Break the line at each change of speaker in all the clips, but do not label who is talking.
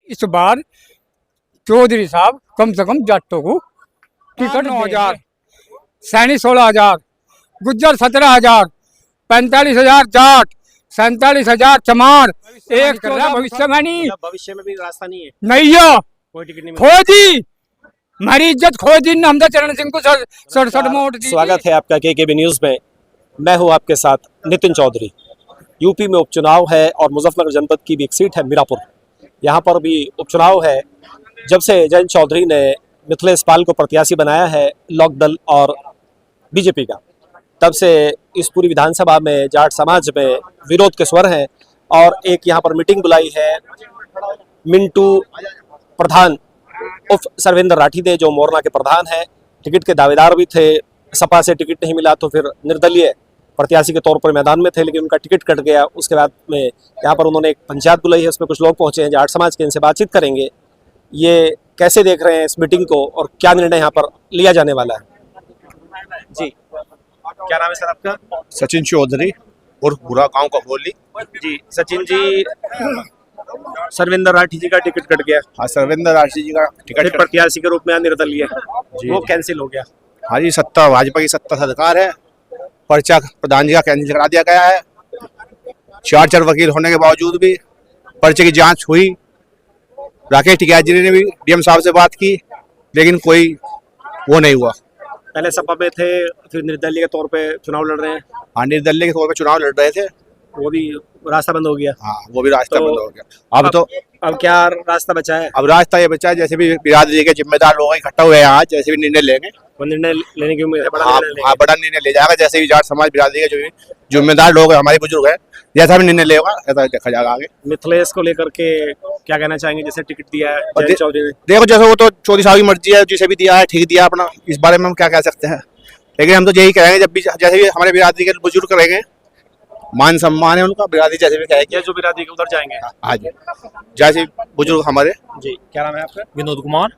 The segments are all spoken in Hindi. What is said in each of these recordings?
इस बार चौधरी साहब कम से कम जाटों को टिकट 9,000, सैनी 16,000, गुज्जर 17,000, 45,000 जाट, 47,000 चमार। एक कर रहा भविष्य में नहीं,
भविष्य में भी रास्ता नहीं है,
नहीं है,
कोई टिकट नहीं
खो दी हमारी इज्जत, खो दी हमदा चरण सिंह को 67 वोट दी।
स्वागत है आपका केकेबी न्यूज में। मैं हूं आपके साथ नितिन चौधरी। यूपी में उपचुनाव है और मुजफ्फरनगर जनपद की भी एक सीट है मीरापुर। यहाँ पर भी उपचुनाव है। जब से जयंत चौधरी ने मिथिलेश पाल को प्रत्याशी बनाया है लोकदल और बीजेपी का, तब से इस पूरी विधानसभा में जाट समाज में विरोध के स्वर हैं। और एक यहाँ पर मीटिंग बुलाई है मिंटू प्रधान उफ सर्वेंद्र राठी ने, जो मोरना के प्रधान हैं, टिकट के दावेदार भी थे। सपा से टिकट नहीं मिला तो फिर निर्दलीय प्रत्याशी के तौर पर मैदान में थे, लेकिन उनका टिकट कट गया। उसके बाद में यहाँ पर उन्होंने एक पंचायत बुलाई है, उसमें कुछ लोग पहुंचे हैं जाट समाज के, इनसे बातचीत करेंगे। ये कैसे देख रहे हैं इस मीटिंग को और क्या निर्णय यहाँ पर लिया जाने वाला है। जी, क्या नाम है सर आपका?
सचिन चौधरी और बुरा गांव का होली।
जी सचिन जी, सर्वेंद्र राठी जी का टिकट कट गया।
हाँ, सर्वेंद्र राठी जी का टिकट
प्रत्याशी के रूप में निर्दलीय
जी,
वो कैंसिल हो गया।
हाँ जी, सत्ता भाजपा की सत्ता सरकार है। पर्चा प्रधान जी का कैंसिल करा दिया गया है। चार वकील होने के बावजूद भी पर्चे की जांच हुई। राकेश टिकैत जी ने भी डीएम साहब से बात की, लेकिन कोई वो नहीं हुआ।
पहले सपा में थे, फिर निर्दलीय के तौर पे चुनाव लड़ रहे हैं।
हाँ, निर्दलीय के तौर पर चुनाव लड़ रहे थे,
वो भी रास्ता बंद हो गया।
हाँ, वो भी रास्ता बंद हो गया।
अब क्या रास्ता बचा है?
अब रास्ता ये बचा है, जैसे भी बिरादरी के जिम्मेदार लोग इकट्ठा हुए हैं यहाँ, जैसे भी निर्णय लेंगे,
वो निर्णय लेने की उम्मीद है।
हाँ, बड़ा निर्णय ले जाएगा। जैसे भी जाट समाज बिरादरी के जो भी जिम्मेदार लोग हैं, हमारे बुजुर्ग हैं, जैसा भी निर्णय लेगा ऐसा देखा जाएगा आगे।
मिथिलेश को लेकर के क्या कहना चाहेंगे, जैसे टिकट दिया है जयंत चौधरी ने?
देखो, जैसे वो तो चौधरी साहब की मर्जी है, जिसे भी दिया है ठीक दिया अपना, इस बारे में हम क्या कह सकते हैं। लेकिन हम तो यही कहेंगे, जब भी जैसे भी हमारे बिरादरी के बुजुर्ग करेंगे, मान सम्मान है उनका, बिरादरी जैसे भी कहेंगे,
जो बिरादरी के उधर जाएंगे।
हाँ जी, जैसे बुजुर्ग हमारे।
जी, क्या नाम है आपका?
विनोद कुमार।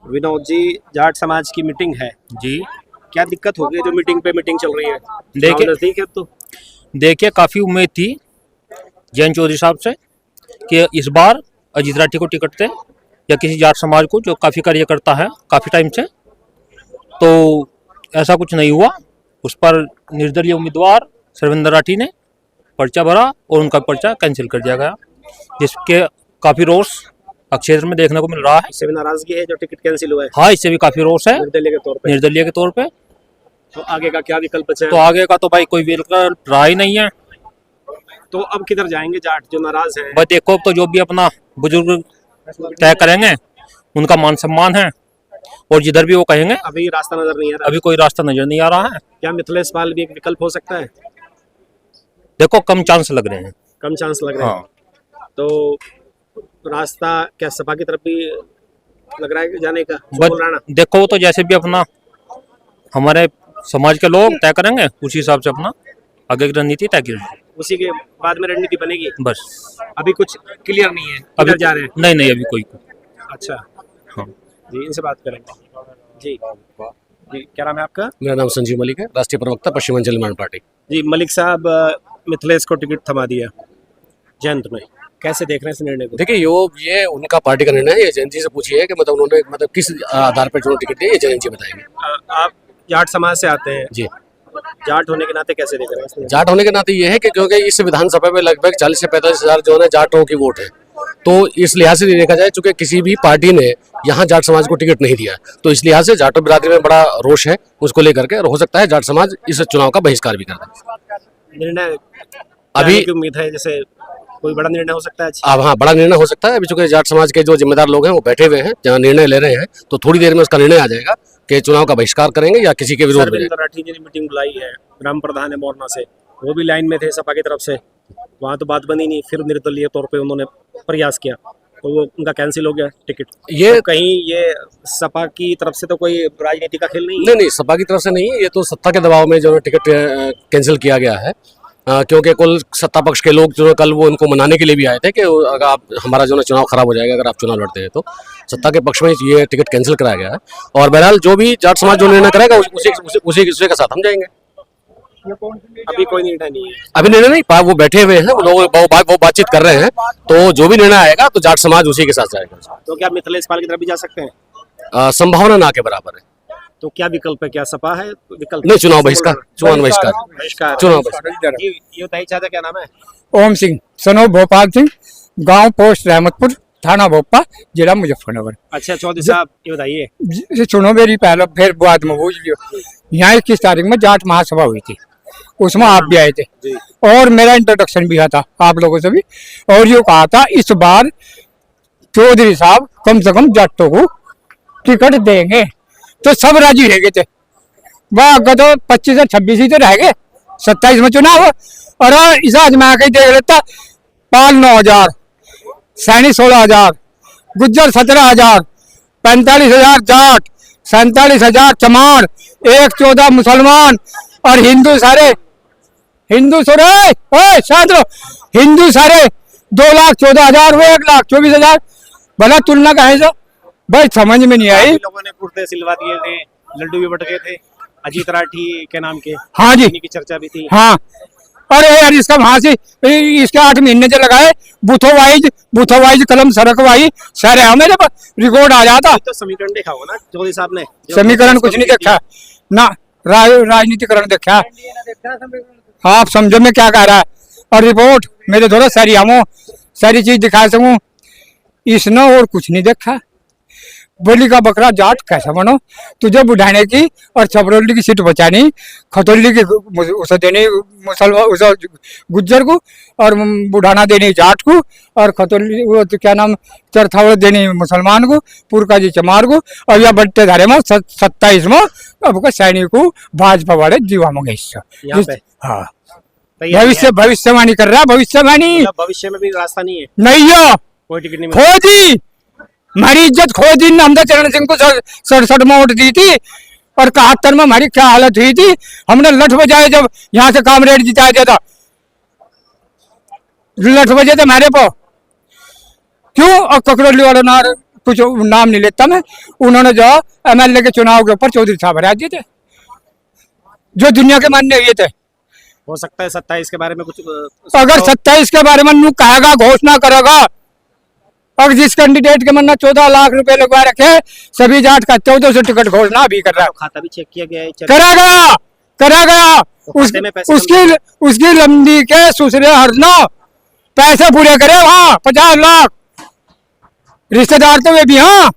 विनोद जी, जाट समाज की मीटिंग है
जी,
क्या दिक्कत हो गई जो मीटिंग पे मीटिंग चल रही है?
देखिए
नजदीक है तो
देखिए काफ़ी उम्मीद थी जयंत चौधरी साहब से कि इस बार अजीत राठी को टिकट दे या किसी जाट समाज को जो काफ़ी कार्य करता है काफ़ी टाइम से, तो ऐसा कुछ नहीं हुआ। उस पर निर्दलीय उम्मीदवार सर्वेंद्र राठी ने पर्चा भरा और उनका पर्चा कैंसिल कर दिया गया, जिसके काफ़ी रोष क्षेत्र में देखने को मिल रहा है।
इससे भी नाराजगी है जो टिकट कैंसिल हुआ है?
हाँ, इससे भी काफ़ी रोष है
निर्दलीय के तौर पे। तो आगे का क्या विकल्प है?
तो आगे का तो भाई कोई विकल्प रहा ही नहीं है।
तो अब किधर जाएंगे जाट जो नाराज है?
बस देखो, तो जो भी अपना बुजुर्ग तय करेंगे उनका मान सम्मान है, और जिधर भी वो कहेंगे।
अभी रास्ता नजर नहीं आ रहा?
अभी कोई रास्ता नजर नहीं आ रहा है।
क्या मिथिलेश पाल भी एक विकल्प हो सकता है?
देखो, कम चांस लग रहे हैं।
कम चांस लग रहे हैं। तो रास्ता क्या सपा की तरफ भी लग रहा है जाने का?
देखो, वो तो जैसे भी अपना हमारे समाज के लोग तय करेंगे, उसी हिसाब से अपना आगे की रणनीति तय की,
उसी के बाद में रणनीति बनेगी।
बस
अभी कुछ क्लियर नहीं है,
अभी
जा रहे हैं?
नहीं, अभी कोई।
अच्छा,
हाँ
जी, इनसे बात करेंगे। जी जी, क्या नाम है आपका?
मेरा नाम संजीव मलिक है, राष्ट्रीय प्रवक्ता पश्चिमांचल निर्माण पार्टी।
जी, मलिक साहब, मिथिलेश को टिकट थमा दिया जयंत में, कैसे देख रहे हैं इस निर्णय को?
देखिए, ये उनका पार्टी का निर्णय है। ये जयंत जी से पूछिए कि मतलब उन्होंने किस आधार पर जो टिकट दिया, ये जयंत जी बताएंगे।
आप जाट समाज से आते हैं
जी,
जाट होने के नाते कैसे देख रहे हैं?
जाट होने के नाते ये है कि क्योंकि इस विधानसभा में लगभग 40 से 45 हजार जो है जाटों की वोट है, तो इस लिहाज से देखा जाए, चूंकि किसी भी पार्टी ने यहाँ जाट समाज को टिकट नहीं दिया, तो इस लिहाज से जाटो बिरादरी में बड़ा रोष है उसको लेकर के, और हो सकता है जाट समाज इस चुनाव का बहिष्कार भी कर दे।
निर्णय
अभी
की उम्मीद है, जैसे कोई बड़ा निर्णय हो सकता है?
अब हाँ, बड़ा निर्णय हो सकता है। अभी चूंकि जाट समाज के जो जिम्मेदार लोग हैं वो बैठे हुए हैं, जहाँ निर्णय ले रहे हैं, तो थोड़ी देर में उसका निर्णय आ जाएगा कि चुनाव का बहिष्कार करेंगे या किसी के विरोध में।
सर्वेंद्र राठी जी ने मीटिंग बुलाई है, ग्राम प्रधान है मोरना से, वो भी लाइन में थे सपा की तरफ से, वहाँ तो बात बनी नहीं। फिर निर्दलीय तौर पे उन्होंने प्रयास किया, तो वो उनका कैंसिल हो गया टिकट।
ये
तो कहीं ये सपा की तरफ से तो कोई राजनीति का खेल नहीं?
नहीं, सपा की तरफ से नहीं है। ये तो सत्ता के दबाव में जो टिकट कैंसिल किया गया है, क्योंकि कुल सत्ता पक्ष के लोग जो कल वो उनको मनाने के लिए भी आए थे कि अगर आप हमारा जो है चुनाव खराब हो जाएगा अगर आप चुनाव लड़ते हैं, तो सत्ता के पक्ष में ये टिकट कैंसिल कराया गया है। और बहरहाल जो भी जाट समाज जो निर्णय करेगा उसी के साथ हम जाएंगे।
अभी कोई निर्णय नहीं है।
अभी निर्णय नहीं वो बैठे हुए हैं, वो लोग वो बातचीत कर रहे हैं, तो जो भी निर्णय आएगा तो जाट समाज उसी के साथ जाएगा।
तो क्या मिथिलेश पाल की तरफ भी जा सकते हैं?
संभावना ना के बराबर है।
तो क्या विकल्प है? क्या सपा है विकल्प?
नहीं, चुनाव बहिष्कार, चुनाव बहिष्कार,
बहिष्कार।
चुनाव बहिष्कार।
ये बताइए चाचा, क्या नाम है?
ओम सिंह, सनो भोपाल सिंह, गांव पोस्ट रहमतपुर, थाना भोपा, जिला मुजफ्फरनगर।
अच्छा चौधरी साहब, ये बताइए।
ये चुनो मेरी पहले फिर बाद में बूझ लियो। यहाँ 21 तारीख में जाट महासभा हुई थी, उसमें आप भी आए थे
जी।
और मेरा इंट्रोडक्शन भी हुआ था आप लोगों से भी, और ये कहा था इस बार चौधरी साहब कम से कम जाटों को टिकट देंगे, तो सब राजी रह गए थे। वह तो 25 से 26 ही तो रह गए, 27 में चुनाव। और इस आज मैं आके देख लेता, पाल 9,000, सैनी 16,000, गुज्जर 17,000, 45,000 जाट, 47,000 चमार, 114 मुसलमान और हिंदू सारे, हिंदू सारे 2,14,000, वो 1,24,000। भला तुलना कहे से भाई समझ में नहीं आई।
लोगों ने कुर्ते सिलवा दिए थे, लड्डू भी बट गए थे, अजीत राठी के नाम के।
हाँ जी,
इन्हीं की चर्चा भी थी।
हाँ। अरे यार इसका वहां से इसके 8 महीने से लगाए, बुथो वाइज कलम सरकवाई सारे है, मेरे पास रिकॉर्ड आ जाता।
तो समीकरण देखा होगा ना चौधरी साहब ने?
समीकरण कुछ नहीं देखा ना, राजनीतिकरण देखा। आप समझो मैं क्या कह रहा है, और रिपोर्ट मेरे थोड़ा सारी हमो सारी चीज दिखा सकूं, इसने और कुछ नहीं देखा। बोली का बकरा जाट कैसा बनो, तुझे बुढ़ाने की और छबरौली की सीट बचानी, खतौली की उसे देनी मुसलमान उसे गुज्जर को, और बुढ़ाना देनी जाट को, और खतौली वो तो क्या नाम चरथावड़ देनी मुसलमान को, पुरका जी चमार को, और यह बट्टे धारे में 27 में अब सैनिक को भाजपा वाले जीवा में गई। हाँ, भविष्यवाणी कर रहा है, भविष्यवाणी।
भविष्य में भी रास्ता नहीं है?
नहीं हो,
कोई टिकट नहीं
खो दी हमारी इज्जत, खो दी। हमने चरण सिंह को 67 में वोट दी थी, और 71 में हमारी क्या हालत हुई थी। हमने लठ बजाए जब यहाँ से कामरेड जिताया दिया था, लठ बजे थे हमारे को। क्यों? और ककरौली वाला ना कुछ नाम नहीं लेता मैं, उन्होंने जो MLA के चुनाव के ऊपर चौधरी साहब हरा दिए थे, जो दुनिया के मानने हुए थे।
हो सकता है 27 के बारे में कुछ
अगर 27 के बारे में नू कहेगा, घोषणा करेगा, और जिस कैंडिडेट के मन 14 लाख रुपए लगवा रखे, सभी जाट का 1400 टिकट घोषणा भी कर रहा है।
खाता भी चेक किया गया है?
करा गया। उसकी लंबी के सुसरे हरना पैसे पूरे करे वहाँ 50 लाख रिश्तेदार तो वे भी। हाँ,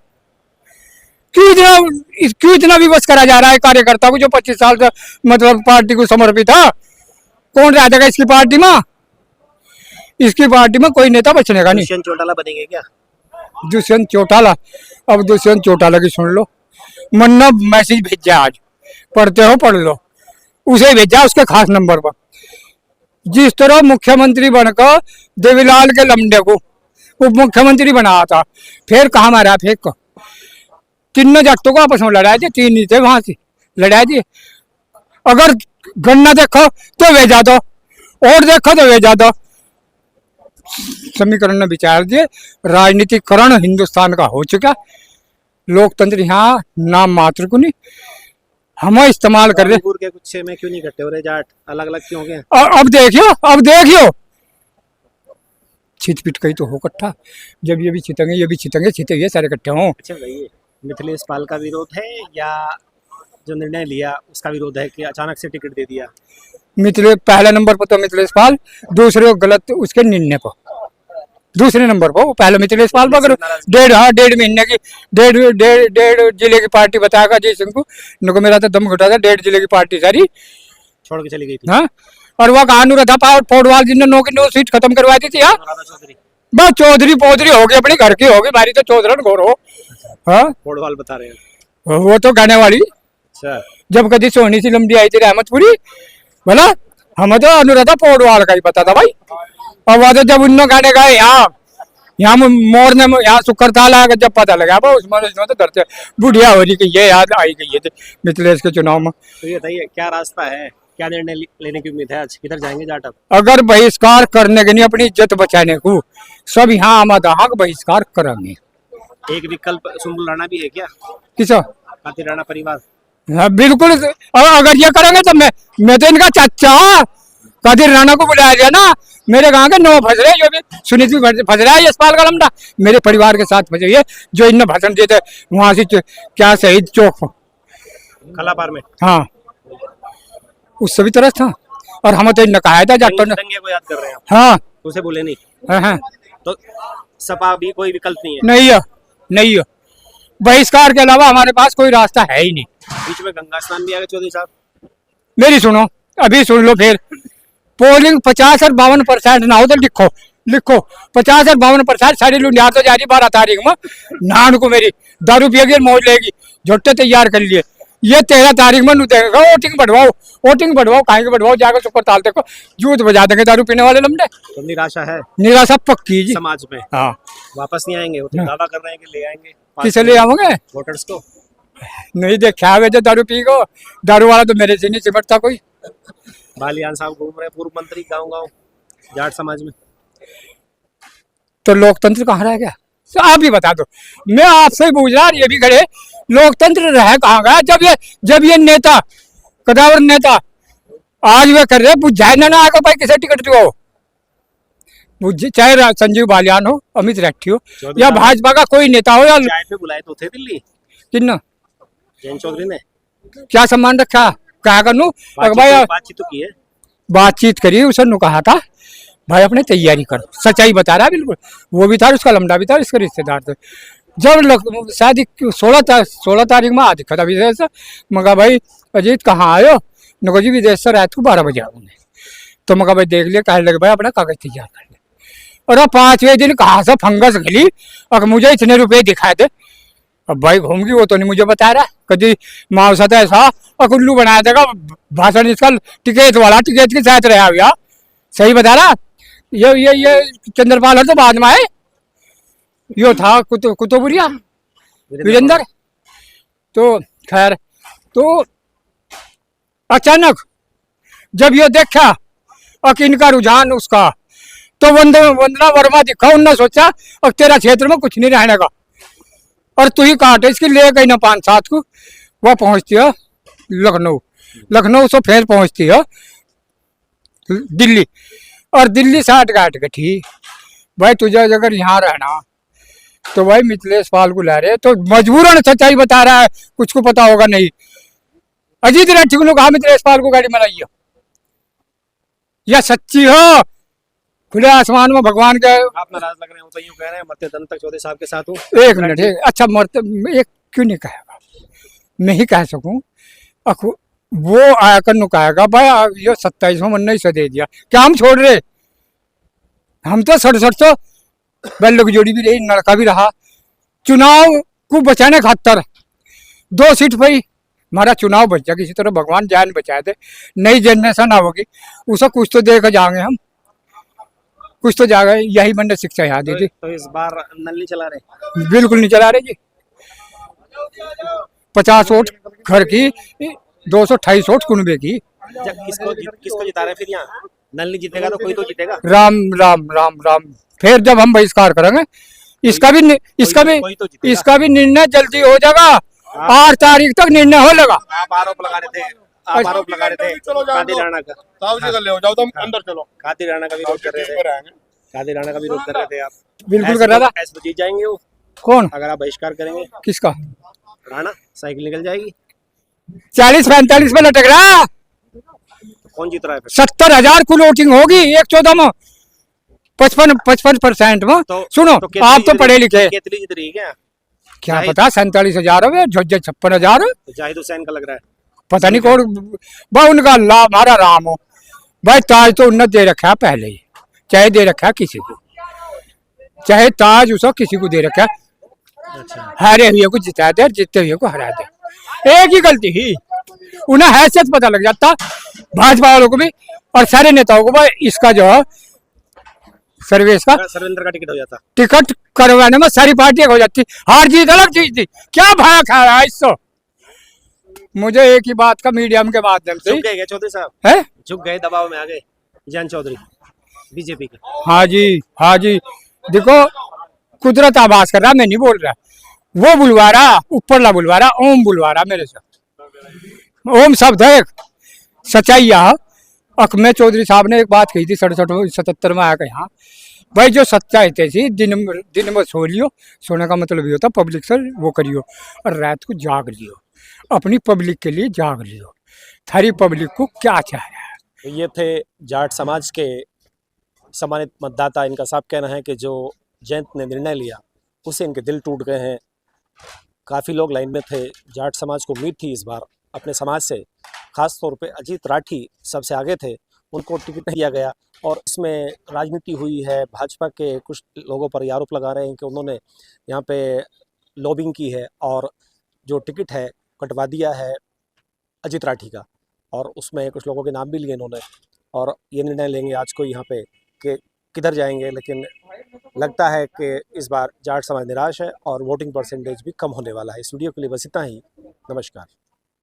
क्यों इतना विवश करा जा रहा है कार्यकर्ता को, जो 25 साल से मतलब पार्टी को समर्पित था। कौन रह जाएगा इसकी पार्टी में? इसकी पार्टी में कोई नेता बचने का नहीं।
दुष्यंत चौटाला बनेंगे क्या?
दुष्यंत चौटाला, अब दुष्यंत चौटाला की सुन लो, मन्ना मैसेज भेजा आज, पढ़ते हो पढ़ लो, उसे भेजा उसके खास नंबर पर। जिस तरह मुख्यमंत्री बनकर देवीलाल के लमडे को उप मुख्यमंत्री बनाया था, फिर कहा मारा फेंक को, तीनों जाटों को आपस में लड़ाए थे, 3 ही थे वहां से लड़ाए थे। अगर गन्ना देखो तो वे जा दो, और देखो तो वे जा दो। समीकरण ने विचार दिए, राजनीतिकरण हिंदुस्तान का हो चुका, लोकतंत्र यहाँ नाम मात्र को नहीं, हम इस्तेमाल कर रहे।
के कुछ में क्यों नहीं इकट्ठे हो रहे जाट, अलग अलग क्यों हो गए?
अब देखियो छिट पिट कहीं तो हो इकट्ठा, जब ये भी छितेंगे सारे इकट्ठे हों।
अच्छा भाई, मिथिलेश पाल का विरोध है या जो निर्णय लिया उसका विरोध है कि अचानक से टिकट दे दिया?
पहले नंबर पर तो मिथिलेश पाल, दूसरे गलत उसके निर्णय पर, दूसरे नंबर पर पहले मिथिलेश पाल पर। डेढ़ महीने की डेढ़ जिले की पार्टी बताया अजय सिंह को, मेरा तो दम घुटा था। 1.5 जिले की पार्टी सारी
छोड़ के चली गई थी।
हाँ, और वह कहानू रहा था पौडवाल जिनने 9 की 9 सीट खत्म करवा दी थी। हाँ, बस चौधरी पौधरी हो गई, अपने घर की होगी, हमारी तो चौधरन घोर हो। हाँ,
पौडवाल बता रहे हैं,
वो तो गाने वाली।
अच्छा,
जब कभी सोनी सी लंबी आई थी रहमतपुरी, बोला हमें तो अनुराधा पौडवाल का ही पता था भाई। और वह तो जब उन गाने गाए यहाँ मोर ने यहाँ सुकर ताला जब पता लगा उसमें तो डरते बुढ़िया हो रही कि ये याद आई गई है मिथिलेश के चुनाव में।
तो ये बताइए क्या रास्ता है, क्या निर्णय लेने की उम्मीद है? आज किधर जाएंगे जाट? अब
अगर बहिष्कार करने के नहीं, अपनी इज्जत बचाने को सब यहाँ आमदा बहिष्कार करेंगे।
एक विकल्प सुम्बुल राणा भी है क्या?
किसा?
खातिर राणा परिवार
हाँ, बिल्कुल। और अगर ये करेंगे तो मैं तो इनका चाचा कादिर राणा को बुलाया गया ना। मेरे गांव के 9 फंस रहे, जो भी सुनीत भी फंस रहा है, यशपाल का लमडा मेरे परिवार के साथ फंसे हुए, जो इनने भाषण दिए थे वहां से क्या शहीद चौक।
खलापार में
हाँ, उससे भी तरस था। और हम तो इनने कहा था जाटों ने।
दंगे को याद कर रहे हैं आप,
हाँ
उसे बोले नहीं
हाँ हाँ,
तो सपा भी कोई विकल्प नहीं है।
नहीं है, नहीं है। बहिष्कार के अलावा हमारे पास कोई रास्ता है ही नहीं।
बीच में गंगा स्नान भी आ गया चौधरी साहब।
मेरी सुनो, अभी सुन लो फिर। पोलिंग 50 और 52% ना हो तो लिखो लिखो 50 और 52% सारी लुंडिया तो जा रही 12 तारीख में। नान को मेरी दारू पिएगी, मौज लेगी, झुट्टे तैयार कर लिए। ये 13 तारीख में देगा। वोटिंग बढ़वाओ कहेंगे, बढ़वाओ जाकर सुपर ताल देखो, जूत बजा देंगे दारू पीने वाले लमडे।
तो निराशा है
निराशा पक्की जी।
समाज में,
हाँ,
वापस नहीं आएंगे। वो तो दावा कर रहे हैं कि ले आएंगे
किसे ले आओगे?
वोटर्स को।
नहीं देखा है जो दारू पी गो। दारू वाला तो मेरे से नहीं सिमटता कोई।
बालियान साहब घूम रहे, पूर्व मंत्री गाँव जाट समाज में।
तो लोकतंत्र कहाँ रह गया? तो आप ही बता दो। मैं आपसे ही पूछ रहा, ये भी खड़े, लोकतंत्र रह कहाँ गया? जब ये नेता, कदावर नेता आज वे कर रहे, बुझाए ना आगे भाई किसे टिकट दो। चाहे संजीव बालियान हो, अमित रेड्डी हो, या भाजपा का कोई नेता हो, या
चाय पे बुलाए तो थे दिल्ली
किन्ना
जयंत चौधरी ने।
क्या सम्मान रखा? क्या करूँ भाई?
बातचीत तो की है,
बातचीत करी, उसने कहा था भाई अपने तैयारी करो। सच्चाई बता रहा है बिल्कुल। वो भी था, उसका लमडा भी था, इसके रिश्तेदार थे। जब शादी 16 तारीख में आज था विदेश से, मगा भाई अजीत कहाँ आयो? नको जी विदेश से रात को 12 बजे आऊंगे। तो मगा भाई देख लिया, कहने लगे भाई अपना कागज तैयार कर ले। और अब 5वें दिन कहाँ से फंगस गली और मुझे इतने रुपए दिखाए थे। अब भाई घूमगी वो तो नहीं मुझे बता रहा। कभी मावसा ऐसा और कुल्लू बनाया देगा भाषण, इसका टिकट वाला टिकट के साथ रहा भैया। सही बता रहा। ये चंद्रपाल है तो बाद में आए। यो था कुतुबुरिया वीरेंद्र। तो खैर, तो अचानक जब ये देखा और इनका रुझान उसका, तो वंदना वर्मा दिखा। उनने सोचा और तेरा क्षेत्र में कुछ नहीं रहने का, और तू ही काट इसकी ले गई ना 5-7 को। वह पहुंचती है लखनऊ से फिर पहुंचती है दिल्ली, और दिल्ली से हट के ठीक भाई तुझे अगर यहाँ रहना तो भाई मिथिलेश पाल को ला रहे, तो मजबूरन सच्चाई बता रहा है, कुछ को पता होगा नहीं। अजीत रेड्डी को कहा मिथिलेश पाल को गाड़ी बनाई है, या सच्ची हो खुले आसमान में भगवान के।
आप नाराज लग रहे हो तो यूं कह रहे हैं मरते दम तक चौधरी साहब के साथ हूँ।
एक मिनट, अच्छा मरते एक क्यों नहीं कहेगा? मैं ही कह सकूं। वो आकर नु कहेगा भाई ये 27 में 19 दे दिया, क्या हम छोड़ रहे? हम तो 67 बैल की जोड़ी भी रही, लड़का भी रहा। चुनाव को बचाने खातर 2 सीट पर ही हमारा चुनाव बच गया। किसी तरह भगवान जान बचाए थे। नई जनरेशन आओगी, उसे कुछ तो देकर जाएंगे हम, कुछ तो जाएगा। यही मैंने शिक्षा यहाँ दी थी।
तो इस बार नल नहीं चला रहे?
बिल्कुल नहीं चला रहे जी। 50 वोट घर की, 228 वोट कुनबे की।
किसको जिता रहे फिर? यहाँ नल नहीं जीतेगा तो कोई तो जीतेगा।
राम राम राम राम। फिर जब हम बहिष्कार करेंगे इसका भी निर्णय जल्दी हो जाएगा। 8 तारीख तक निर्णय हो लगा।
आप आरोप लगा रहे थे कादिर राणा का।
अंदर चलो।
कादिर राणा का विरोध कर रहे थे। कादिर राणा का विरोध कर रहे थे आप?
बिल्कुल कर रहा था।
ऐसे तो जीत जाएंगे वो।
कौन?
अगर आप बहिष्कार करेंगे।
किसका?
राणा। साइकिल निकल जाएगी।
40-45 में लटक रहा।
कौन जीत रहा है फिर?
70,000 कुल वोटिंग होगी 114 में, 55% में। सुनो आप तो पढ़े लिखे,
केतली जीत रही है
क्या पता 47,000 हो, झज्जर 56,000 हो।
जाहिद हुसैन का लग रहा है,
पता नहीं कौन भाई। उनका अल्लाह हमारा राम हो भाई। ताज तो उन्नत दे रखा है पहले ही, चाहे दे रखा है किसी को, चाहे ताज उसको किसी को दे रखा है। हारे हुए को जिता दे, जीतते हुए को हरा दे। एक ही गलती ही, उन्हें हैसियत पता लग जाता भाजपा वालों को भी और सारे नेताओं को भाई। इसका जो है सर्वेश का
सर्वेंद्र का टिकट हो जाता,
टिकट करवाने में सारी पार्टियां हो जाती। हार जीत अलग चीज थी, क्या भाया खा रहा है इससे। मुझे एक ही बात का मीडियम के माध्यम से
झुक गए चौधरी साहब,
है
झुक गए, दबाव में आ गए जयंत चौधरी बीजेपी के।
हाँ जी देखो कुदरत आवाज कर रहा, मैं नहीं बोल रहा। वो बुलवा रहा, ऊपरला बुलवा रहा, ओम बुलवा रहा मेरे से। ओम शब्द है एक सच्चाई यह अकमे चौधरी साहब ने एक बात कही थी 77 में आकर यहाँ भाई जो सच्चाई थी दिन में सो लियो सोने का मतलब ये होता पब्लिक से वो करियो और रात को जाग लियो अपनी पब्लिक के लिए जाग लियो थारी पब्लिक को क्या चाह रहा है।
तो ये थे जाट समाज के सम्मानित मतदाता। इनका साफ कहना है कि जो जयंत ने निर्णय लिया उससे इनके दिल टूट गए हैं। काफ़ी लोग लाइन में थे। जाट समाज को उम्मीद थी इस बार अपने समाज से, खास तौर पे अजीत राठी सबसे आगे थे, उनको टिकट नहीं दिया गया और इसमें राजनीति हुई है। भाजपा के कुछ लोगों पर ये आरोप लगा रहे हैं कि उन्होंने यहाँ पे लॉबिंग की है और जो टिकट है कटवा दिया है अजीत राठी का, और उसमें कुछ लोगों के नाम भी लिए इन्होंने और ये निर्णय लेंगे आज को यहाँ पे कि किधर जाएंगे। लेकिन लगता है कि इस बार जाट समाज निराश है और वोटिंग परसेंटेज भी कम होने वाला है। इस वीडियो के लिए बस इतना ही। नमस्कार।